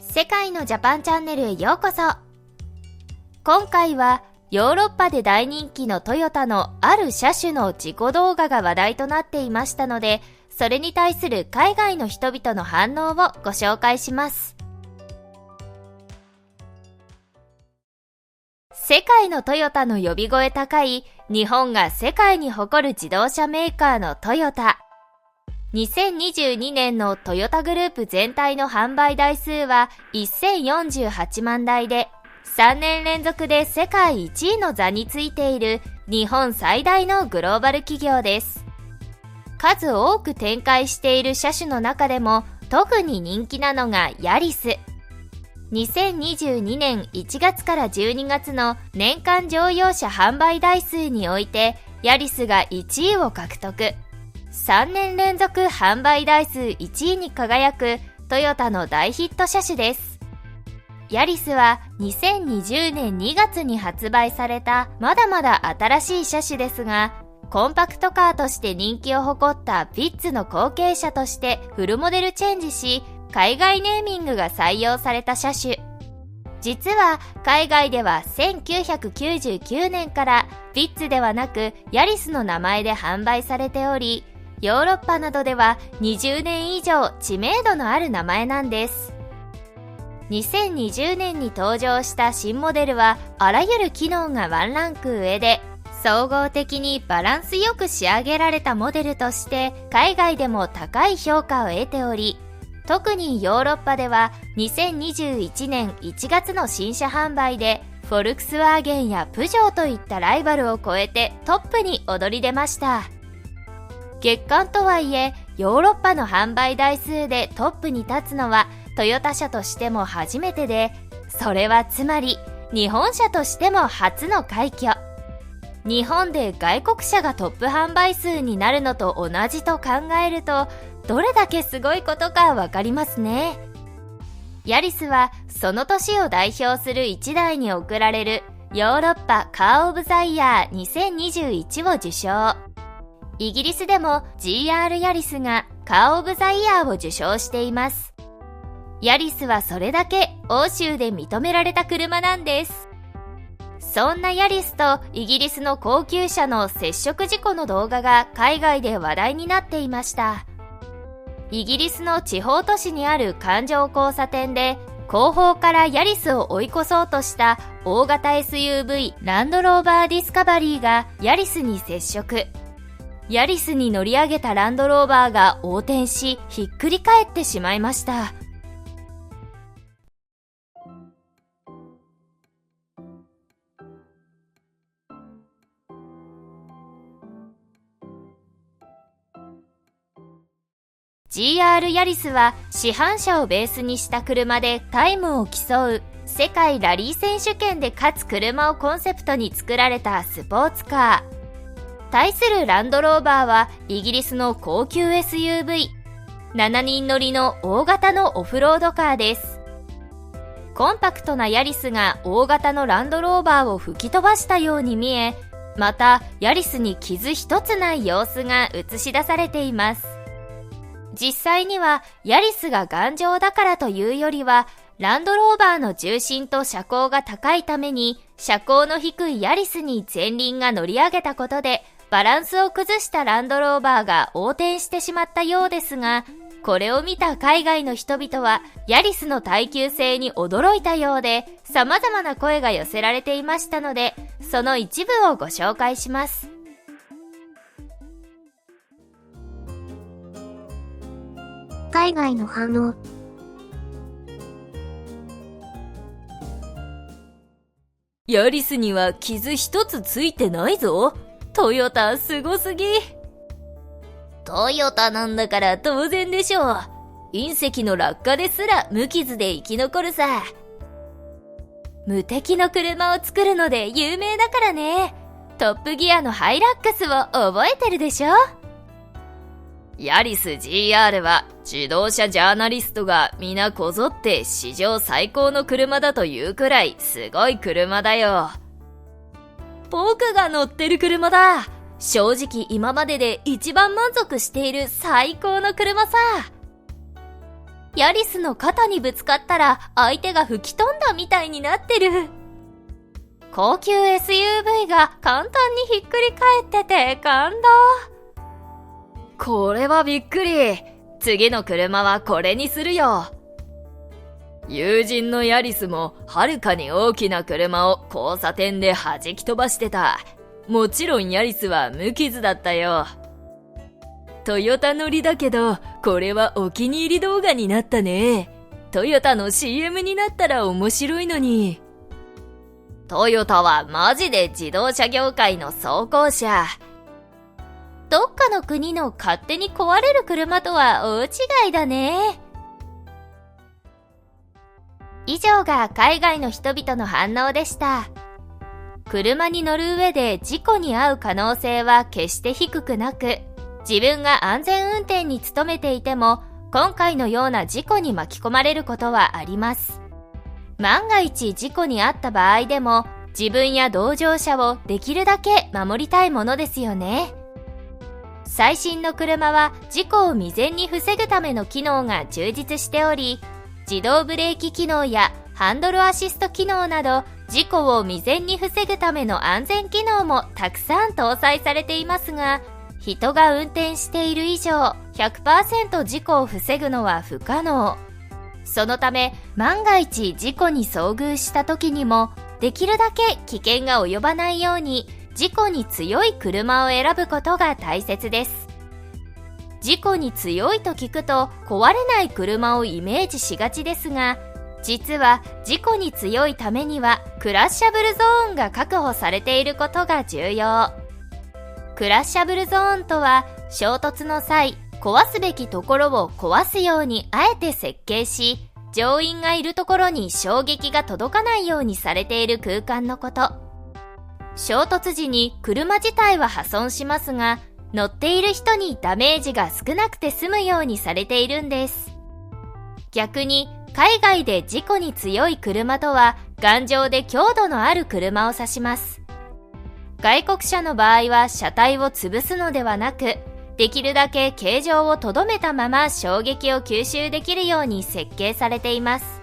世界のジャパンチャンネルへようこそ。今回はヨーロッパで大人気のトヨタのある車種の事故動画が話題となっていましたので、それに対する海外の人々の反応をご紹介します。世界のトヨタの呼び声高い日本が世界に誇る自動車メーカーのトヨタ。2022年のトヨタグループ全体の販売台数は1048万台で、3年連続で世界1位の座についている日本最大のグローバル企業です。数多く展開している車種の中でも特に人気なのがヤリス。2022年1月から12月の年間乗用車販売台数においてヤリスが1位を獲得。3年連続販売台数1位に輝くトヨタの大ヒット車種です。ヤリスは2020年2月に発売されたまだまだ新しい車種ですが、コンパクトカーとして人気を誇ったヴィッツの後継車としてフルモデルチェンジし、海外ネーミングが採用された車種。実は海外では1999年からヴィッツではなくヤリスの名前で販売されており、ヨーロッパなどでは20年以上知名度のある名前なんです。2020年に登場した新モデルはあらゆる機能がワンランク上で、総合的にバランスよく仕上げられたモデルとして海外でも高い評価を得ており、特にヨーロッパでは2021年1月の新車販売でフォルクスワーゲンやプジョーといったライバルを超えてトップに躍り出ました。月間とはいえヨーロッパの販売台数でトップに立つのはトヨタ車としても初めてで、それはつまり日本車としても初の快挙。日本で外国車がトップ販売数になるのと同じと考えると、どれだけすごいことかわかりますね。ヤリスはその年を代表する1台に贈られるヨーロッパカーオブザイヤー2021を受賞。イギリスでも GR ヤリスがカーオブザイヤーを受賞しています。ヤリスはそれだけ欧州で認められた車なんです。そんなヤリスとイギリスの高級車の接触事故の動画が海外で話題になっていました。イギリスの地方都市にある環状交差点で後方からヤリスを追い越そうとした大型 SUV ランドローバーディスカバリーがヤリスに接触。ヤリスに乗り上げたランドローバーが横転し、ひっくり返ってしまいました。GR ヤリスは市販車をベースにした車でタイムを競う世界ラリー選手権で勝つ車をコンセプトに作られたスポーツカー。対するランドローバーはイギリスの高級 SUV、7人乗りの大型のオフロードカーです。コンパクトなヤリスが大型のランドローバーを吹き飛ばしたように見え、またヤリスに傷一つない様子が映し出されています。実際にはヤリスが頑丈だからというよりは、ランドローバーの重心と車高が高いために、車高の低いヤリスに前輪が乗り上げたことでバランスを崩したランドローバーが横転してしまったようですが、これを見た海外の人々はヤリスの耐久性に驚いたようで、様々な声が寄せられていましたので、その一部をご紹介します。海外の反応。ヤリスには傷一つついてないぞ。トヨタすごすぎ。トヨタなんだから当然でしょう。隕石の落下ですら無傷で生き残るさ。無敵の車を作るので有名だからね。トップギアのハイラックスを覚えてるでしょ。ヤリス GR は自動車ジャーナリストが皆こぞって史上最高の車だというくらいすごい車だよ。僕が乗ってる車だ。正直今までで一番満足している最高の車さ。ヤリスの肩にぶつかったら相手が吹き飛んだみたいになってる。高級 SUV が簡単にひっくり返ってて感動。これはびっくり。次の車はこれにするよ。友人のヤリスもはるかに大きな車を交差点で弾き飛ばしてた。もちろんヤリスは無傷だったよ。トヨタ乗りだけど、これはお気に入り動画になったね。トヨタの CM になったら面白いのに。トヨタはマジで自動車業界の装甲車。どっかの国の勝手に壊れる車とは大違いだね。以上が海外の人々の反応でした。車に乗る上で事故に遭う可能性は決して低くなく、自分が安全運転に努めていても、今回のような事故に巻き込まれることはあります。万が一事故に遭った場合でも、自分や同乗者をできるだけ守りたいものですよね。最新の車は事故を未然に防ぐための機能が充実しており、自動ブレーキ機能やハンドルアシスト機能など、事故を未然に防ぐための安全機能もたくさん搭載されていますが、人が運転している以上 100% 事故を防ぐのは不可能。そのため万が一事故に遭遇した時にも、できるだけ危険が及ばないように事故に強い車を選ぶことが大切です。事故に強いと聞くと壊れない車をイメージしがちですが、実は事故に強いためにはクラッシャブルゾーンが確保されていることが重要。クラッシャブルゾーンとは、衝突の際壊すべきところを壊すようにあえて設計し、乗員がいるところに衝撃が届かないようにされている空間のこと。衝突時に車自体は破損しますが、乗っている人にダメージが少なくて済むようにされているんです。逆に海外で事故に強い車とは、頑丈で強度のある車を指します。外国車の場合は車体を潰すのではなく、できるだけ形状をとどめたまま衝撃を吸収できるように設計されています。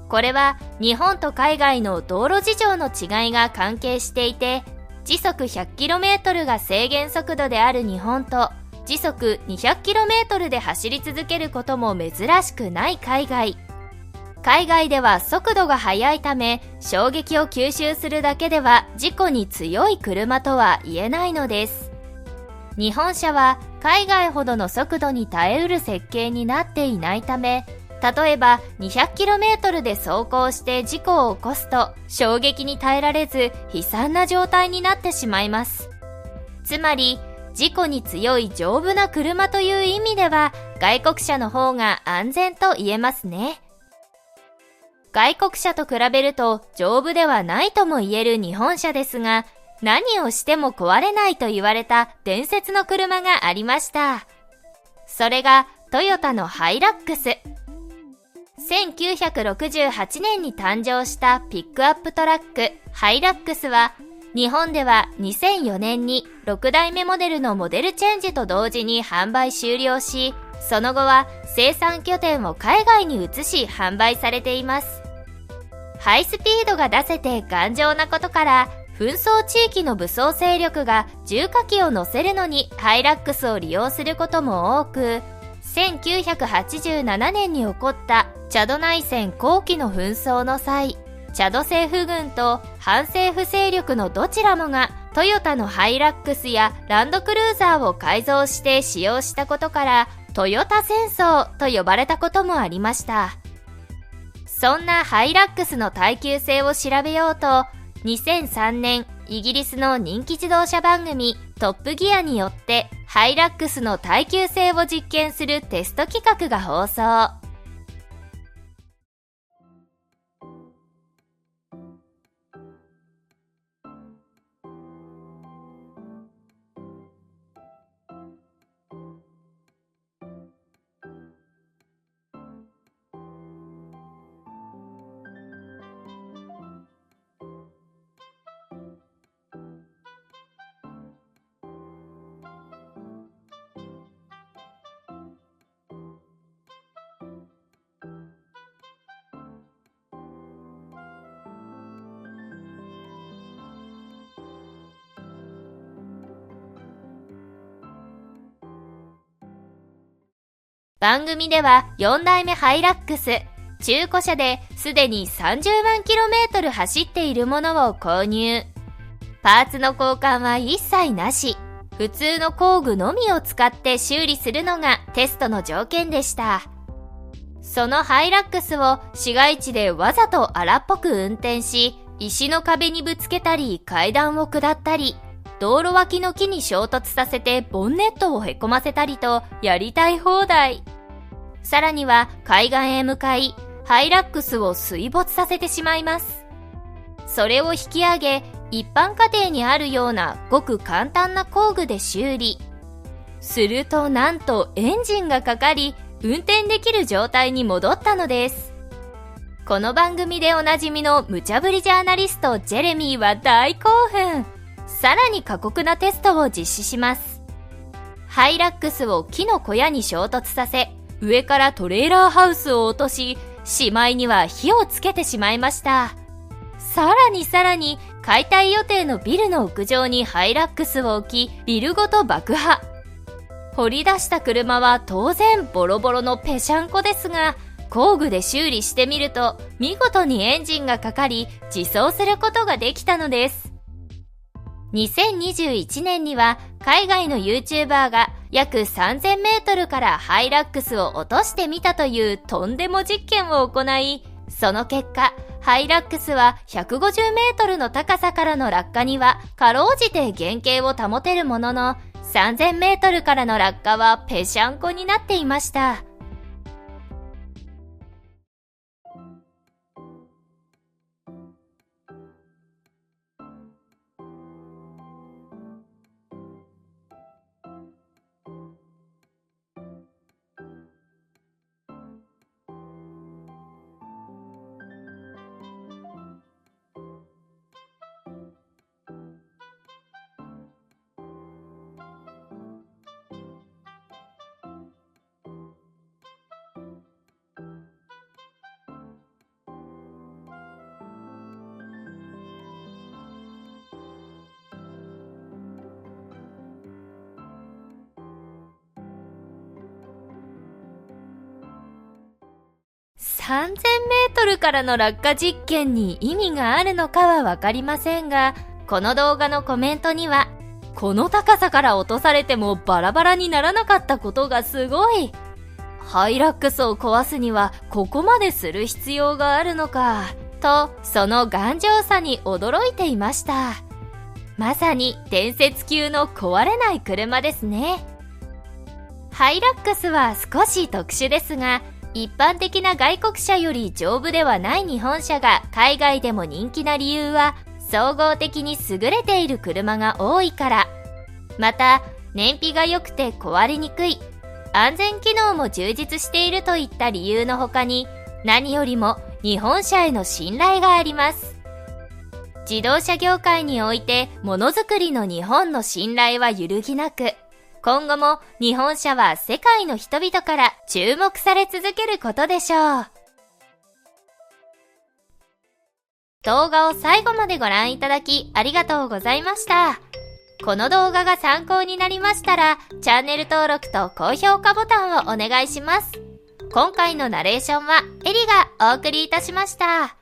これは日本と海外の道路事情の違いが関係していて、時速 100km が制限速度である日本と、時速 200km で走り続けることも珍しくない海外。海外では速度が速いため、衝撃を吸収するだけでは事故に強い車とは言えないのです。日本車は海外ほどの速度に耐えうる設計になっていないため、例えば 200km で走行して事故を起こすと、衝撃に耐えられず悲惨な状態になってしまいます。つまり、事故に強い丈夫な車という意味では、外国車の方が安全と言えますね。外国車と比べると丈夫ではないとも言える日本車ですが、何をしても壊れないと言われた伝説の車がありました。それがトヨタのハイラックス。1968年に誕生したピックアップトラックハイラックスは、日本では2004年に6代目モデルのモデルチェンジと同時に販売終了し、その後は生産拠点を海外に移し販売されています。ハイスピードが出せて頑丈なことから、紛争地域の武装勢力が重火器を乗せるのにハイラックスを利用することも多く、1987年に起こったチャド内戦後期の紛争の際、チャド政府軍と反政府勢力のどちらもがトヨタのハイラックスやランドクルーザーを改造して使用したことから、トヨタ戦争と呼ばれたこともありました。そんなハイラックスの耐久性を調べようと、2003年イギリスの人気自動車番組トップギアによってハイラックスの耐久性を実験するテスト企画が放送。番組では4代目ハイラックス、中古車ですでに30万キロメートル走っているものを購入。パーツの交換は一切なし、普通の工具のみを使って修理するのがテストの条件でした。そのハイラックスを市街地でわざと荒っぽく運転し、石の壁にぶつけたり階段を下ったり、道路脇の木に衝突させてボンネットをへこませたりとやりたい放題。さらには海岸へ向かい、ハイラックスを水没させてしまいます。それを引き上げ、一般家庭にあるようなごく簡単な工具で修理。するとなんとエンジンがかかり、運転できる状態に戻ったのです。この番組でおなじみの無茶ぶりジャーナリストジェレミーは大興奮。さらに過酷なテストを実施します。ハイラックスを木の小屋に衝突させ、上からトレーラーハウスを落とし、しまいには火をつけてしまいました。さらに解体予定のビルの屋上にハイラックスを置き、ビルごと爆破。掘り出した車は当然ボロボロのぺしゃんこですが、工具で修理してみると見事にエンジンがかかり、自走することができたのです。2021年には海外の YouTuber が約3000メートルからハイラックスを落としてみたというとんでも実験を行い、その結果、ハイラックスは150メートルの高さからの落下にはかろうじて原型を保てるものの、3000メートルからの落下はぺしゃんこになっていました。3000メートルからの落下実験に意味があるのかはわかりませんが、この動画のコメントには、この高さから落とされてもバラバラにならなかったことがすごい。ハイラックスを壊すにはここまでする必要があるのか、とその頑丈さに驚いていました。まさに伝説級の壊れない車ですね。ハイラックスは少し特殊ですが、一般的な外国車より丈夫ではない日本車が海外でも人気な理由は、総合的に優れている車が多いから。また、燃費が良くて壊れにくい、安全機能も充実しているといった理由の他に、何よりも日本車への信頼があります。自動車業界においてものづくりの日本の信頼は揺るぎなく、今後も日本車は世界の人々から注目され続けることでしょう。動画を最後までご覧いただきありがとうございました。この動画が参考になりましたら、チャンネル登録と高評価ボタンをお願いします。今回のナレーションはエリがお送りいたしました。